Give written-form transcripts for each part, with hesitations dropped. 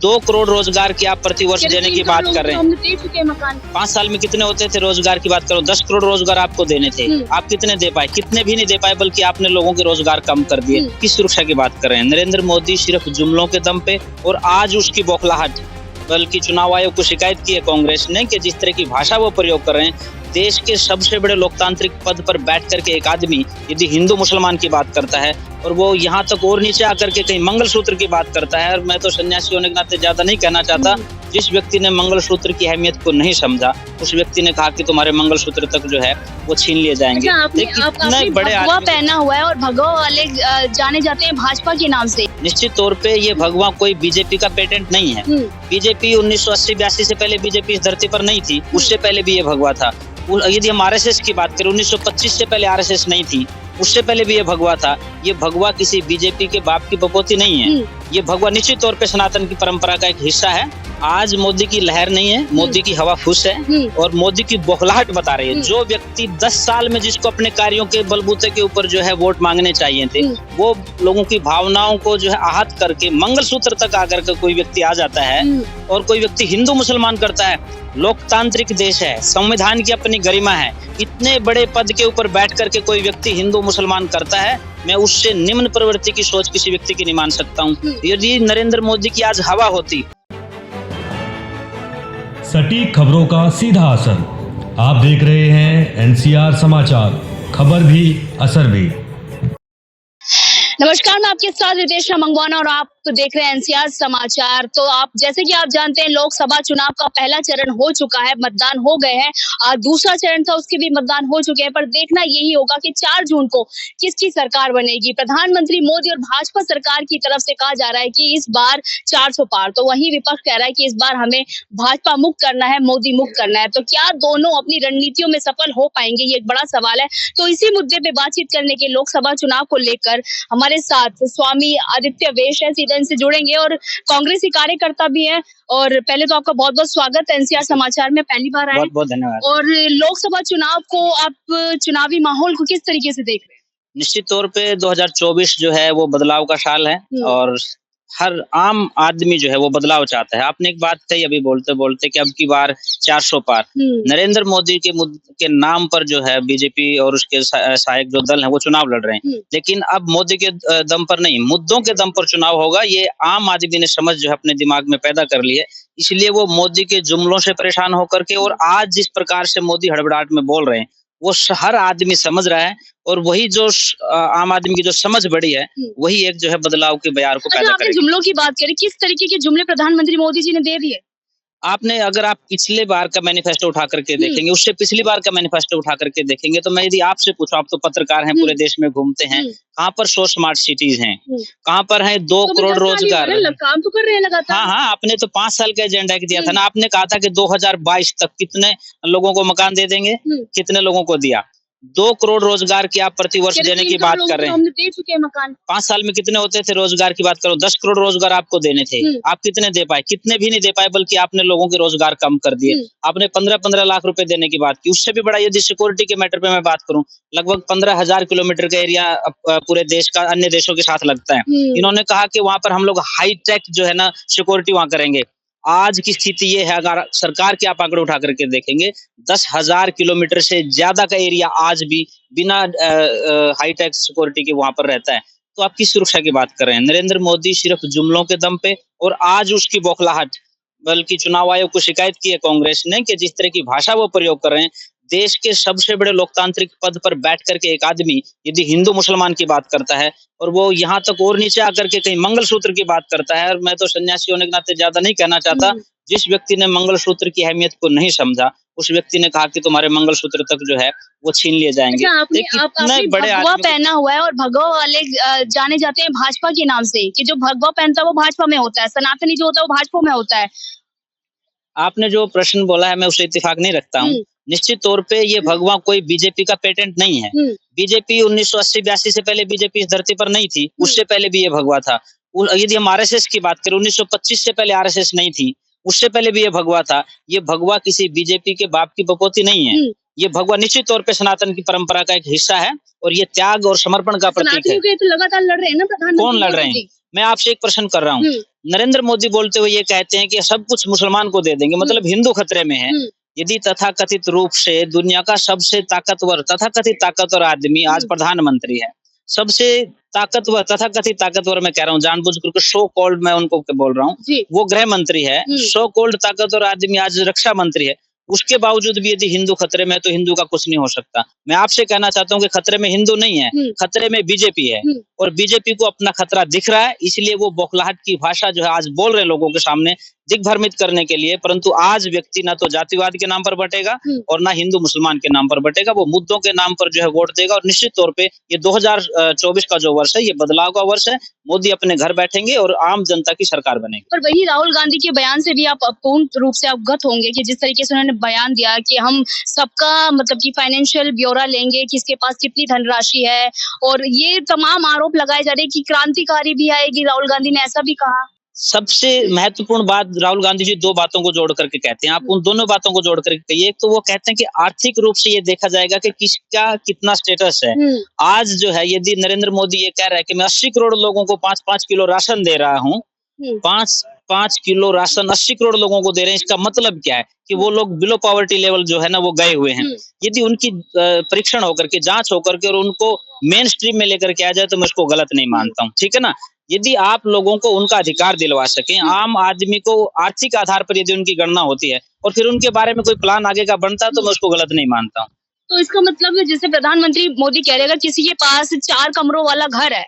2 करोड़ रोजगार की आप प्रतिवर्ष देने की बात कर रहे हैं। हमने दे चुके हैं मकान। 5 साल में कितने होते थे रोजगार की बात करो? 10 करोड़ रोजगार आपको देने थे, आप कितने दे पाए? कितने भी नहीं दे पाए, बल्कि आपने लोगों के रोजगार कम कर दिए। किस सुरक्षा की बात कर रहे हैं? नरेंद्र मोदी सिर्फ जुमलों के दम पे, और आज उसकी बौखलाहट, बल्कि चुनाव आयोग को शिकायत की है कांग्रेस ने कि जिस तरह की भाषा वो प्रयोग कर रहे हैं। देश के सबसे बड़े लोकतांत्रिक पद पर बैठ करके एक आदमी यदि हिंदू मुसलमान की बात करता है, और वो यहाँ तक और नीचे आकर के कहीं मंगलसूत्र की बात करता है, और मैं तो सन्यासी होने के नाते ज्यादा नहीं कहना चाहता, जिस व्यक्ति ने मंगलसूत्र की अहमियत को नहीं समझा, उस व्यक्ति ने कहा कि तुम्हारे मंगलसूत्र तक जो है वो छीन लिए जाएंगे। आपने भगवा पहना हुआ है, और भगवा वाले जाने जाते हैं भाजपा के नाम से। निश्चित तौर पे ये भगवा कोई बीजेपी का पेटेंट नहीं है। बीजेपी 1980-82 से पहले बीजेपी इस धरती पर नहीं थी, उससे पहले भी ये भगवा था। यदि हम आरएसएस की बात करें, 1925 से पहले आरएसएस नहीं थी, उससे पहले भी ये भगवा था। ये भगवा किसी बीजेपी के बाप की बपोती नहीं है। ये भगवा निश्चित तौर पे सनातन की परंपरा का एक हिस्सा है। आज मोदी की लहर नहीं है, मोदी की हवा फुस है, और मोदी की बौखलाहट बता रही है। जो व्यक्ति 10 साल में जिसको अपने कार्यों के बलबूते के ऊपर जो है वोट मांगने चाहिए थे, वो लोगों की भावनाओं को जो है आहत करके मंगलसूत्र तक आकर के कोई व्यक्ति आ जाता है, और कोई व्यक्ति हिंदू मुसलमान करता है। लोकतांत्रिक देश है, संविधान की अपनी गरिमा है। इतने बड़े पद के ऊपर बैठ करके कोई व्यक्ति हिंदू मुसलमान करता है, मैं उससे निम्न प्रवृत्ति की सोच किसी व्यक्ति की नहीं मान सकता हूँ। यदि नरेंद्र मोदी की आज हवा होती। सटीक खबरों का सीधा असर। आप देख रहे हैं एनसीआर समाचार, खबर भी असर भी। नमस्कार, मैं आपके साथ रितेशा मंगवाना, और आप तो देख रहे हैं एनसीआर समाचार। तो आप जैसे कि आप जानते हैं, लोकसभा चुनाव का पहला चरण हो चुका है, मतदान हो गए हैं। आज दूसरा चरण था, उसके भी मतदान हो चुके हैं। पर देखना यही होगा कि 4 जून को किसकी सरकार बनेगी। प्रधानमंत्री मोदी और भाजपा सरकार की तरफ से कहा जा रहा है कि इस बार 400 पार, तो वहीं विपक्ष कह रहा है कि इस बार हमें भाजपा मुक्त करना है, मोदी मुक्त करना है। तो क्या दोनों अपनी रणनीतियों में सफल हो पाएंगे, ये एक बड़ा सवाल है। तो इसी मुद्दे पे बातचीत करने के लोकसभा चुनाव को लेकर हमारे साथ स्वामी आदित्य वैश है, सीधे इनसे जुड़ेंगे, और कांग्रेसी कार्यकर्ता भी है। और पहले तो आपका बहुत बहुत स्वागत है एनसीआर समाचार में, पहली बार आए। बहुत बहुत धन्यवाद। और लोकसभा चुनाव को आप चुनावी माहौल को किस तरीके से देख रहे हैं? निश्चित तौर पे 2024 जो है वो बदलाव का साल है, और हर आम आदमी जो है वो बदलाव चाहता है। आपने एक बात कही अभी बोलते बोलते कि अब की बार 400 पार। नरेंद्र मोदी के नाम पर जो है बीजेपी और उसके सहायक जो दल हैं वो चुनाव लड़ रहे हैं, लेकिन अब मोदी के दम पर नहीं, मुद्दों के दम पर चुनाव होगा। ये आम आदमी ने समझ जो है अपने दिमाग में पैदा कर ली है, इसलिए वो मोदी के जुमलों से परेशान होकर के, और आज जिस प्रकार से मोदी हड़बड़ाहट में बोल रहे हैं, वो हर आदमी समझ रहा है, और वही जो आम आदमी की जो समझ बड़ी है, वही एक जो है बदलाव के बयार को पैदा करेगी। जुमलों की बात करें, किस तरीके के जुमले प्रधानमंत्री मोदी जी ने दे दिए? आपने अगर आप पिछले बार का मैनिफेस्टो उठा करके देखेंगे, उससे पिछली बार का मैनिफेस्टो उठा करके देखेंगे, तो मैं यदि आपसे पूछूं, आप तो पत्रकार हैं, पूरे देश में घूमते हैं, कहाँ पर 100 स्मार्ट सिटीज हैं, कहाँ पर है 2 करोड़ रोजगार? काम तो कर रहे हैं लगातार। हाँ, आपने तो 5 साल का एजेंडा दिया था ना। आपने कहा था कि 2022 तक कितने लोगों को मकान दे देंगे, कितने लोगों को दिया? 2 करोड़ रोजगार की आप प्रतिवर्ष देने की बात कर रहे हैं। हमने दे चुके हैं मकान। 5 साल में कितने होते थे रोजगार की बात करो? 10 करोड़ रोजगार आपको देने थे, आप कितने दे पाए? कितने भी नहीं दे पाए, बल्कि आपने लोगों के रोजगार कम कर दिए। आपने 15-15 लाख रुपए देने की बात की। उससे भी बड़ा यदि सिक्योरिटी के मैटर पे मैं बात करूं, लगभग 15,000 किलोमीटर का एरिया पूरे देश का अन्य देशों के साथ लगता है। इन्होंने कहा कि वहां पर हम लोग हाईटेक जो है ना सिक्योरिटी वहां करेंगे। आज की स्थिति ये है, अगर सरकार के आप आंकड़े उठा करके देखेंगे, 10,000 किलोमीटर से ज्यादा का एरिया आज भी बिना हाईटेक सिक्योरिटी के वहां पर रहता है। तो आप किस सुरक्षा की बात कर रहे हैं? नरेंद्र मोदी सिर्फ जुमलों के दम पे, और आज उसकी बौखलाहट, बल्कि चुनाव आयोग को शिकायत की है कांग्रेस ने कि जिस तरह की भाषा वो प्रयोग कर रहे हैं। देश के सबसे बड़े लोकतांत्रिक पद पर बैठ करके एक आदमी यदि हिंदू मुसलमान की बात करता है, और वो यहाँ तक और नीचे आकर के कहीं मंगलसूत्र की बात करता है, और मैं तो सन्यासी होने के नाते ज्यादा नहीं कहना चाहता, जिस व्यक्ति ने मंगलसूत्र की अहमियत को नहीं समझा, उस व्यक्ति ने कहा कि तुम्हारे मंगलसूत्र तक जो है वो छीन लिए जाएंगे। आपने भगवा पहना हुआ है, और भगवा वाले जाने जाते हैं भाजपा के नाम से, कि जो भगवा पहनता है वो भाजपा में होता है, सनातनी जो होता है वो भाजपा में होता है। आपने जो प्रश्न बोला है, मैं उससे इत्तेफाक नहीं रखता हूँ। निश्चित तौर पे ये भगवा कोई बीजेपी का पेटेंट नहीं है। बीजेपी 1980-82 से पहले बीजेपी इस धरती पर नहीं थी, उससे पहले भी ये भगवा था। यदि हम आरएसएस की बात करें, 1925 से पहले आरएसएस नहीं थी, उससे पहले भी ये भगवा था। ये भगवा किसी बीजेपी के बाप की बपोती नहीं है। ये भगवा निश्चित तौर पे सनातन की परंपरा का एक हिस्सा है, और ये त्याग और समर्पण का प्रतीक है। तो लगातार लड़ रहे हैं ना प्रधानमंत्री। कौन लड़ रहे हैं? मैं आपसे एक प्रश्न कर रहा हूँ, नरेंद्र मोदी बोलते हुए ये कहते हैं कि सब कुछ मुसलमान को दे देंगे, मतलब हिंदू खतरे में है। यदि तथाकथित रूप से दुनिया का सबसे ताकतवर तथाकथित ताकतवर आदमी आज प्रधानमंत्री है, सबसे ताकतवर तथाकथित ताकतवर मैं कह रहा हूँ, जानबूझकर के सो कॉल्ड मैं उनको बोल रहा हूँ, वो गृह मंत्री है, सो कॉल्ड ताकतवर आदमी आज रक्षा मंत्री है, उसके बावजूद भी यदि हिंदू खतरे में है तो हिंदू का कुछ नहीं हो सकता। मैं आपसे कहना चाहता हूँ कि खतरे में हिंदू नहीं है, खतरे में बीजेपी है, और बीजेपी को अपना खतरा दिख रहा है, इसलिए वो बौखलाहट की भाषा जो है आज बोल रहे हैं लोगों के सामने दिग्भ्रमित करने के लिए। परंतु आज व्यक्ति ना तो जातिवाद के नाम पर बटेगा और ना हिंदू मुसलमान के नाम पर बटेगा, वो मुद्दों के नाम पर जो है वोट देगा। और निश्चित तौर पे ये 2024 का जो वर्ष है ये बदलाव का वर्ष है, मोदी अपने घर बैठेंगे और आम जनता की सरकार बनेगी। पर वही राहुल गांधी के बयान से भी आप पूर्ण रूप से अवगत होंगे कि जिस तरीके से उन्होंने बयान दिया कि हम सबका मतलब कि फाइनेंशियल ब्यौरा लेंगे, किसके पास कितनी धनराशि है, और ये तमाम आरोप लगाए जा रहे हैं कि क्रांतिकारी भी आएगी, राहुल गांधी ने ऐसा भी कहा। सबसे महत्वपूर्ण बात राहुल गांधी जी दो बातों को जोड़ करके कहते हैं, आप उन दोनों बातों को जोड़ करके कहिए। एक तो वो कहते हैं कि आर्थिक रूप से ये देखा जाएगा कि किसका कितना स्टेटस है। आज जो है यदि नरेंद्र मोदी ये कह रहा है कि मैं 80 करोड़ लोगों को 5-5 किलो राशन दे रहा हूँ, 5 किलो राशन 80 करोड़ लोगों को दे रहे हैं, इसका मतलब क्या है कि वो लोग बिलो पॉवर्टी लेवल जो है ना वो गए हुए हैं। यदि उनकी परीक्षण होकर के जांच होकर के और उनको मेन स्ट्रीम में लेकर के आ जाए तो मैं उसको गलत नहीं मानता हूँ, ठीक है ना। यदि आप लोगों को उनका अधिकार दिलवा सकें, आम आदमी को आर्थिक आधार पर यदि उनकी गणना होती है और फिर उनके बारे में कोई प्लान आगे का बनता है तो मैं उसको गलत नहीं मानता हूँ। तो इसका मतलब जैसे प्रधानमंत्री मोदी कह रहे हैं अगर किसी के पास 4 कमरों वाला घर है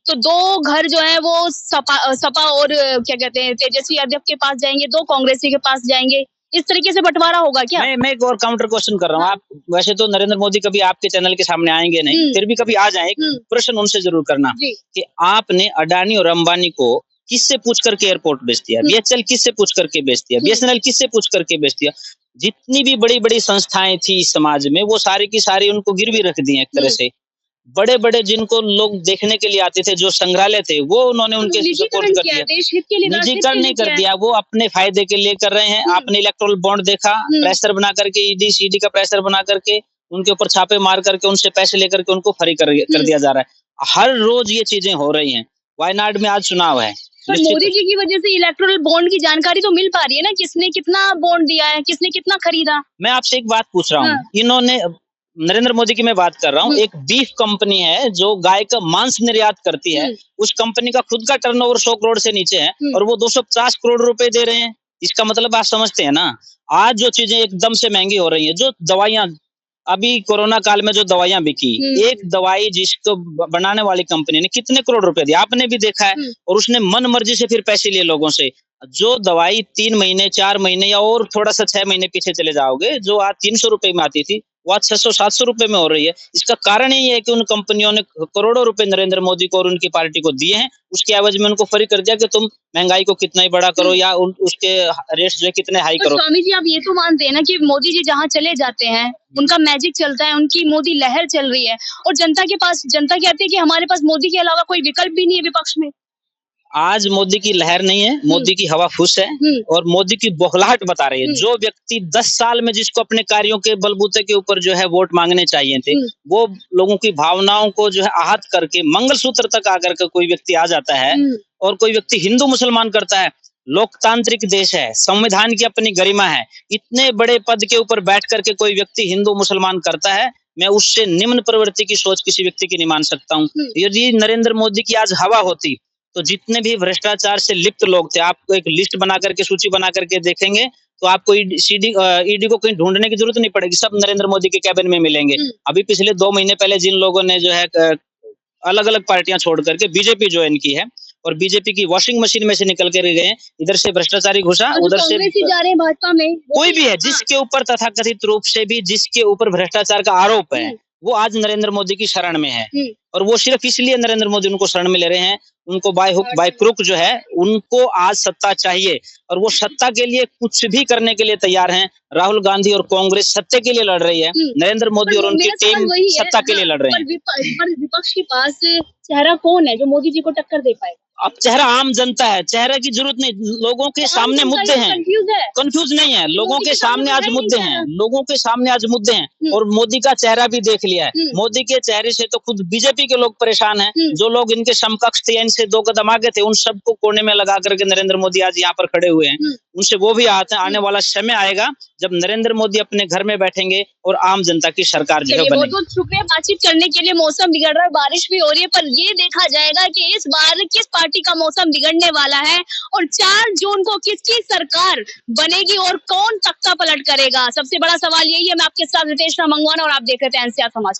तो 2 घर जो है वो सपा और क्या कहते हैं तेजस्वी यादव के पास जाएंगे, 2 कांग्रेसी के पास जाएंगे, इस तरीके से बंटवारा होगा क्या? मैं एक और काउंटर क्वेश्चन कर रहा हूँ। आप वैसे तो नरेंद्र मोदी कभी आपके चैनल के सामने आएंगे नहीं, फिर भी कभी आ जाए, प्रश्न उनसे जरूर करना कि आपने अडानी और अंबानी को किससे पूछ करके एयरपोर्ट बेच दिया, बीएचएल किससे पूछ करके बेच दिया, बीएसएनएल किससे पूछ करके बेच दिया। जितनी भी बड़ी बड़ी संस्थाएं थी इस समाज में वो सारी की सारी उनको गिरवी रख दी एक तरह से। बड़े बड़े जिनको लोग देखने के लिए आते थे, जो संग्रहालय थे, वो उन्होंने उनके सपोर्ट कर दिया, निजीकरण नहीं कर दिया, वो अपने फायदे के लिए कर रहे हैं। आपने इलेक्टोरल बॉन्ड देखा, प्रेशर बना करके ईडी सीडी का प्रेशर बना करके उनके ऊपर छापे मार करके उनसे पैसे लेकर के उनको फ्री कर दिया जा रहा है। हर रोज ये चीजें हो रही हैं। वायनाड में आज चुनाव है, पर मोदी जी की वजह से इलेक्टोरल बॉन्ड की जानकारी तो मिल पा रही है ना, किसने कितना बॉन्ड दिया है, किसने कितना खरीदा। मैं आपसे एक बात पूछ रहा हूँ, इन्होंने नरेंद्र मोदी की मैं बात कर रहा हूँ, एक बीफ कंपनी है जो गाय का मांस निर्यात करती है, उस कंपनी का खुद का टर्नओवर 100 करोड़ से नीचे है और वो 250 करोड़ रुपए दे रहे हैं। इसका मतलब आप समझते हैं ना, आज जो चीजें एकदम से महंगी हो रही हैं, जो दवाइयां अभी कोरोना काल में जो दवाइयां बिकी, एक दवाई जिसको बनाने वाली कंपनी ने कितने करोड़ रुपए दिए आपने भी देखा है, और उसने मन मर्जी से फिर पैसे लिए लोगों से। जो दवाई 3 महीने 4 महीने या और थोड़ा सा 6 महीने पीछे चले जाओगे, जो आज 300 रुपए में आती थी वो आज 600-700 रुपए में हो रही है। इसका कारण यही है कि उन कंपनियों ने करोड़ों रुपए नरेंद्र मोदी को और उनकी पार्टी को दिए हैं, उसके एवज में उनको फ्री कर दिया कि तुम महंगाई को कितना ही बड़ा करो या उसके रेट्स जो है कितने हाई करो। स्वामी जी आप ये तो मानते हैं ना कि मोदी जी जहाँ चले जाते हैं उनका मैजिक चलता है, उनकी मोदी लहर चल रही है, और जनता कहती है कि हमारे पास मोदी के अलावा कोई विकल्प भी नहीं है विपक्ष में। आज मोदी की लहर नहीं है, मोदी की हवा फूस है और मोदी की बौखलाहट बता रही है। जो व्यक्ति 10 साल में जिसको अपने कार्यों के बलबूते के ऊपर जो है वोट मांगने चाहिए थे, वो लोगों की भावनाओं को जो है आहत करके मंगलसूत्र तक आकर के कोई व्यक्ति आ जाता है और कोई व्यक्ति हिंदू मुसलमान करता है। लोकतांत्रिक देश है, संविधान की अपनी गरिमा है, इतने बड़े पद के ऊपर बैठ करके कोई व्यक्ति हिंदू मुसलमान करता है, मैं उससे निम्न प्रवृत्ति की सोच किसी व्यक्ति की नहीं मान सकता हूँ। यदि नरेंद्र मोदी की आज हवा होती तो जितने भी भ्रष्टाचार से लिप्त लोग थे, आपको एक लिस्ट बना करके सूची बना करके देखेंगे तो आपको ईडी को कहीं ढूंढने की जरूरत नहीं पड़ेगी, सब नरेंद्र मोदी के कैबिन में मिलेंगे। अभी पिछले 2 महीने पहले जिन लोगों ने जो है अलग अलग पार्टियां छोड़ करके बीजेपी ज्वाइन की है और बीजेपी की वॉशिंग मशीन में से निकल कर गए, इधर से भ्रष्टाचारी घुसा, उधर से जा रहे हैं भाजपा में, कोई भी है जिसके ऊपर तथाकथित रूप से भी जिसके ऊपर भ्रष्टाचार का आरोप है वो आज नरेंद्र मोदी की शरण में है, और वो सिर्फ इसलिए नरेंद्र मोदी उनको शरण में ले रहे हैं। उनको बाय हुक बाय क्रुक जो है उनको आज सत्ता चाहिए और वो सत्ता के लिए कुछ भी करने के लिए तैयार हैं। राहुल गांधी और कांग्रेस सत्ता के लिए लड़ रही है, नरेंद्र मोदी और उनकी टीम सत्ता के लिए लड़ रहे हैं। पर विपक्ष के पास चेहरा कौन है जो मोदी जी को टक्कर दे पाएगा? अब चेहरा आम जनता है, चेहरे की जरूरत नहीं, लोगों के सामने मुद्दे हैं। कंफ्यूज है। कंफ्यूज नहीं है, लोगों मोदी के के सामने सामने आज है ही मुद्दे नहीं हैं, लोगों के सामने आज मुद्दे हैं और मोदी का चेहरा भी देख लिया है। मोदी के चेहरे से तो खुद बीजेपी के लोग परेशान हैं, जो लोग इनके समकक्ष थे, इनसे 2 कदम आगे थे, उन सबको कोने में लगा करके नरेंद्र मोदी आज यहाँ पर खड़े हुए हैं। उनसे वो भी आने वाला समय आएगा जब नरेंद्र मोदी अपने घर में बैठेंगे और आम जनता की सरकार जो है चलिए, बनेगी। बहुत शुक्रिया बातचीत करने के लिए। मौसम बिगड़ रहा है, बारिश भी हो रही है, पर ये देखा जाएगा कि इस बार किस पार्टी का मौसम बिगड़ने वाला है और 4 जून को किसकी सरकार बनेगी और कौन तख्ता पलट करेगा। सबसे बड़ा सवाल यही है। मैं आपके साथ रितेश मंगवाना और आप देख रहे थे एनसीआर समाचार।